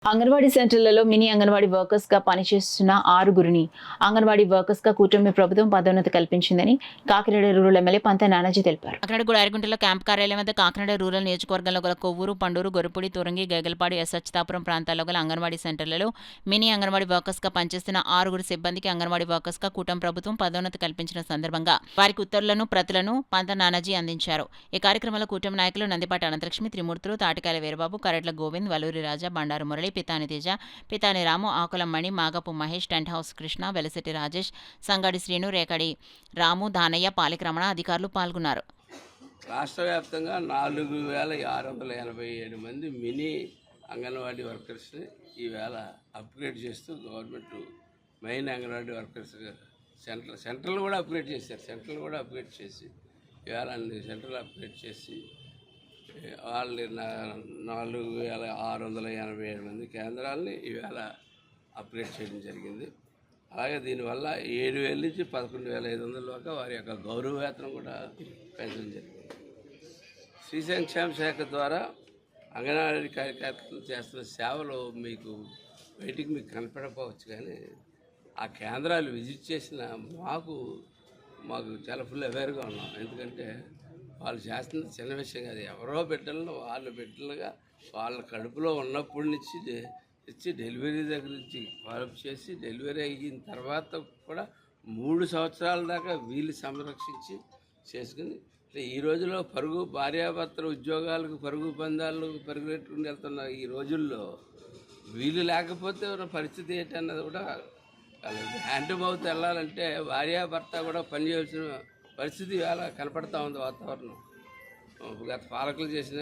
అంగన్వాడీ సెంటర్లలో mini anganwadi workers గా పనిచేస్తున్న 6గురిని అంగన్వాడీ వర్కర్స్ గా కూటమి ప్రభుత్వం పదోన్నతి కల్పించిందని కాకినాడ రూరల్ ఎమ్మెల్యే పంత నానాజీ తెలిపారు. కాకినాడ అరిగుంటలో క్యాంప్ కార్యాలయం వద్ద కాకినాడ రూరల్ నియోజకవర్గంలో గల కొవ్వూరు, పండూరు, గొరపూడి, తొరంగి, గేగలపాడు, అచ్యుతాపురం ప్రాంతాల్లో గల అంగన్వాడీ సెంటర్లలో మినీ అంగన్వాడీ వర్కర్స్ గా పనిచేస్తున్న 6గురు సిబ్బందికి అంగన్వాడీ వర్కర్స్ గా కూటమి ప్రభుత్వం పదోన్నతి కల్పించిన సందర్భంగా వారికి ఉత్తర్వులను ప్రతులను పంత నానాజీ అందించారు. ఈ కార్యక్రమంలో కూటమి నాయకులు నందిపాటి అనంతలక్ష్మి, త్రిమూర్తులు, తాటికాయల వీరబాబు, కరట్ల గోవింద్, వలూరి రాజా, బండారు మురళి, పితాని తేజ, పితాని రాము, ఆకుల మణి, మాగపు మహేష్, టెంట్ హౌస్ కృష్ణ, వెలసిటి రాజేష్, సంగాడి శ్రీను, రేకడి రాము, దానయ్య, పాలిక్రమణ అధికారులు పాల్గొన్నారు. రాష్ట్ర వ్యాప్తంగా 4687 మంది మినీ అంగన్వాడీ వర్కర్స్ని ఈవేళ అప్గ్రేడ్ చేస్తూ government main anganwadi workers central కూడా అప్గ్రేడ్ చేశారు. సెంట్రల్ కూడా అప్గ్రేడ్ చేసి ఈవేళ అన్ని సెంట్రల్ అప్గ్రేడ్ చేసి వాళ్ళు 4687 మంది కేంద్రాలని ఈవేళ అప్గ్రేడ్ చేయడం జరిగింది. అలాగే దీనివల్ల 7,000 నుంచి 11,500 దాకా వారి యొక్క గౌరవ వేతనం కూడా పెంచడం జరిగింది. శ్రీ సంక్షేమ శాఖ ద్వారా అంగన్వాడీ కార్యకర్తలు చేస్తున్న సేవలు మీకు బయటికి కనపడకపోవచ్చు, కానీ ఆ కేంద్రాలు విజిట్ చేసిన మాకు చాలా ఫుల్ అవేర్గా ఉన్నాం. ఎందుకంటే వాళ్ళు చేస్తున్న చిన్న విషయం కాదు. ఎవరో బిడ్డలను వాళ్ళ బిడ్డలుగా వాళ్ళ కడుపులో ఉన్నప్పటి నుంచి ఇచ్చి డెలివరీ దగ్గర నుంచి ఫాలోఅప్ చేసి డెలివరీ అయిన తర్వాత కూడా 3 సంవత్సరాల దాకా వీళ్ళు సంరక్షించి చేసుకుని ఈ రోజులో భార్యాభర్తల ఉద్యోగాలకు పరుగు పందాలు పెట్టుకుని వెళ్తున్న ఈ రోజుల్లో వీళ్ళు లేకపోతే ఉన్న పరిస్థితి ఏంటన్నది కూడా హ్యాండ్ టు మౌత్ వెళ్ళాలంటే భార్యాభర్త కూడా పనిచేయాల్సిన పరిస్థితి ఇవాళ కనపడతా ఉంది. వాతావరణం గత పాలకులు చేసిన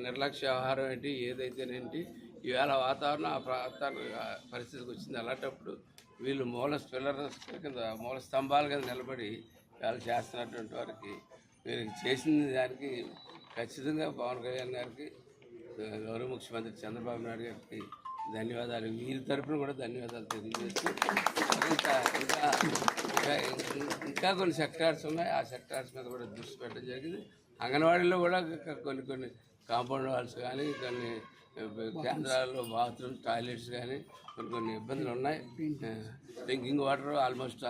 నిర్లక్ష్య వ్యవహారం ఏంటి ఏదైతేనేంటి ఇవాళ వాతావరణం ఆ పరిస్థితికి వచ్చింది. అలాంటప్పుడు వీళ్ళు మూల స్తంభాల కింద నిలబడి వాళ్ళు చేస్తున్నటువంటి వారికి వీరికి చేసిన దానికి ఖచ్చితంగా పవన్ కళ్యాణ్ గారికి, గౌరవ ముఖ్యమంత్రి చంద్రబాబు నాయుడు గారికి ధన్యవాదాలు, వీరి తరఫున కూడా ధన్యవాదాలు తెలియజేస్తూ ఇంకా కొన్ని సెక్టార్స్ ఉన్నాయి. ఆ సెక్టార్స్ మీద కూడా దృష్టి పెట్టడం జరిగింది. అంగన్వాడీలో కూడా కొన్ని కాంపౌండ్ వాల్స్ కానీ కొన్ని కేంద్రాల్లో బాత్రూమ్స్, టాయిలెట్స్ కానీ కొన్ని ఇబ్బందులు ఉన్నాయి. డ్రింకింగ్ వాటర్ ఆల్మోస్ట్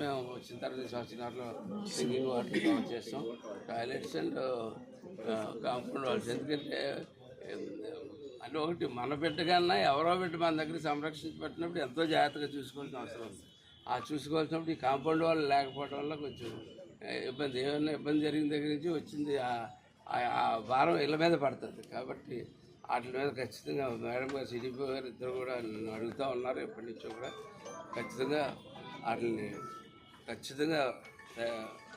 మేము వచ్చిన తర్వాత సంవత్సరాల్లో డ్రింకింగ్ వాటర్ కవర్ చేస్తాం. టాయిలెట్స్ అండ్ కాంపౌండ్ వాల్స్, ఎందుకంటే అంటే ఒకటి మన బిడ్డ కన్నా ఎవరో బిడ్డ మన దగ్గర సంరక్షించి పెట్టినప్పుడు ఎంతో జాగ్రత్తగా చూసుకోవాల్సిన అవసరం ఉంది. ఆ చూసుకోవాల్సినప్పుడు ఈ కాంపౌండ్ వాళ్ళు లేకపోవడం వల్ల కొంచెం ఏమైనా ఇబ్బంది జరిగిన దగ్గర నుంచి వచ్చింది ఆ భారం ఇళ్ళ మీద పడుతుంది. కాబట్టి వాటి మీద ఖచ్చితంగా మేడం గారు, సిడిపి గారు ఇద్దరు కూడా నన్ను అడుగుతూ ఉన్నారు ఎప్పటి నుంచో కూడా. ఖచ్చితంగా వాటిని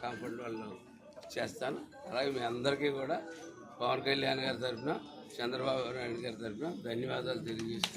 కాంపౌండ్ వాళ్ళు చేస్తాను. అలాగే మీ అందరికీ కూడా పవన్ కళ్యాణ్ గారి తరఫున, చంద్రబాబు నాయుడు గారి తరఫున ధన్యవాదాలు తెలియజేస్తాను.